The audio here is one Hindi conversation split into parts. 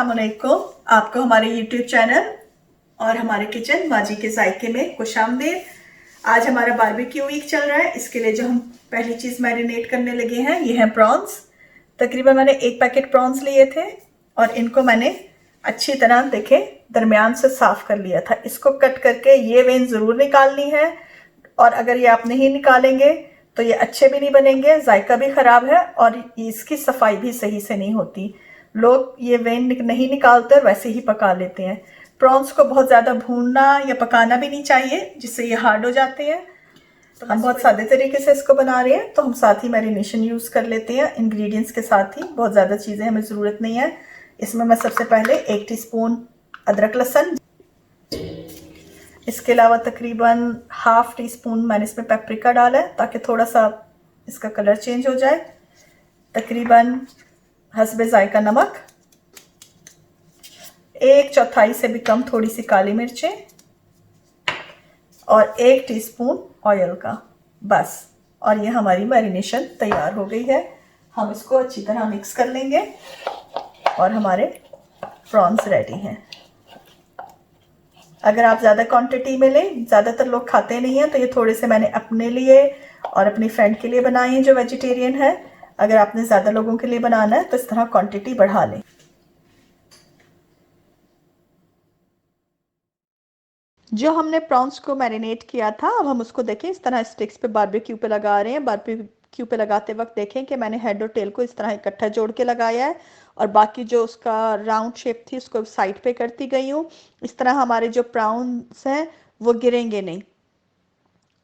अस्सलामुअलैकुम। आपको हमारे YouTube चैनल और हमारे किचन माजी के जायके में खुशामदीद। आज हमारा बारबेक्यू वीक चल रहा है, इसके लिए जो हम पहली चीज़ मैरिनेट करने लगे हैं ये है प्रॉन्स। तकरीबन मैंने 1 पैकेट प्रॉन्स लिए थे और इनको मैंने अच्छी तरह देखे दरमियान से साफ कर लिया था। इसको कट करके ये वेन ज़रूर निकालनी है, और अगर ये आप नहीं निकालेंगे तो ये अच्छे भी नहीं बनेंगे, जायका भी ख़राब है और इसकी सफाई भी सही से नहीं होती। लोग ये वेन नहीं निकालते और वैसे ही पका लेते हैं। प्रॉन्स को बहुत ज़्यादा भूनना या पकाना भी नहीं चाहिए, जिससे ये हार्ड हो जाते हैं। तो हम बहुत सादे तरीके से इसको बना रहे हैं, तो हम साथ ही मैरिनेशन यूज़ कर लेते हैं इंग्रेडिएंट्स के साथ ही। बहुत ज़्यादा चीज़ें हमें ज़रूरत नहीं है। इसमें मैं सबसे पहले 1 टीस्पून अदरक लहसुन, इसके अलावा तकरीबन ½ टीस्पून मैंने इसमें पेपरिका डाला है ताकि थोड़ा सा इसका कलर चेंज हो जाए। तकरीबन हस्बे जायका नमक, 1/4 से भी कम थोड़ी सी काली मिर्चें और 1 टीस्पून ऑयल का, बस। और ये हमारी मैरिनेशन तैयार हो गई है। हम इसको अच्छी तरह मिक्स कर लेंगे और हमारे प्रॉन्स रेडी हैं। अगर आप ज़्यादा क्वांटिटी में लें, ज़्यादातर लोग खाते नहीं हैं, तो ये थोड़े से मैंने अपने लिए और अपनी फ्रेंड के लिए बनाए हैं जो वेजिटेरियन है। अगर आपने ज़्यादा लोगों के लिए बनाना है तो इस तरह क्वांटिटी बढ़ा लें। जो हमने प्रॉन्स को मैरिनेट किया था, अब हम उसको देखें इस तरह स्टिक्स पे बारबेक्यू पे लगा रहे हैं। बारबेक्यू पे लगाते वक्त देखें कि मैंने हेड और टेल को इस तरह इकट्ठा जोड़ के लगाया है और बाकी जो उसका राउंड शेप थी उसको साइड पे करती गई हूँ। इस तरह हमारे जो प्रॉन्स हैं वो गिरेंगे नहीं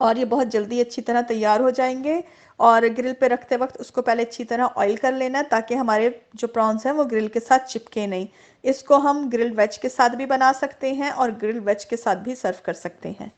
और ये बहुत जल्दी अच्छी तरह तैयार हो जाएंगे। और ग्रिल पे रखते वक्त उसको पहले अच्छी तरह ऑयल कर लेना है ताकि हमारे जो प्रॉन्स हैं वो ग्रिल के साथ चिपके नहीं। इसको हम ग्रिल वेज के साथ भी बना सकते हैं और ग्रिल वेज के साथ भी सर्व कर सकते हैं।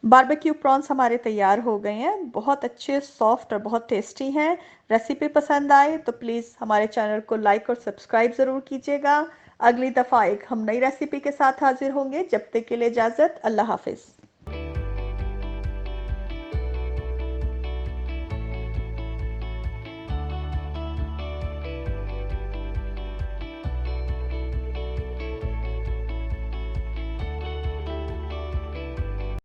बारबेक्यू प्रॉन्स हमारे तैयार हो गए हैं, बहुत अच्छे सॉफ्ट और बहुत टेस्टी हैं। रेसिपी पसंद आए तो प्लीज़ हमारे चैनल को लाइक और सब्सक्राइब ज़रूर कीजिएगा। अगली दफ़ा एक हम नई रेसिपी के साथ हाजिर होंगे। जब तक के लिए इजाज़त, अल्लाह हाफिज़।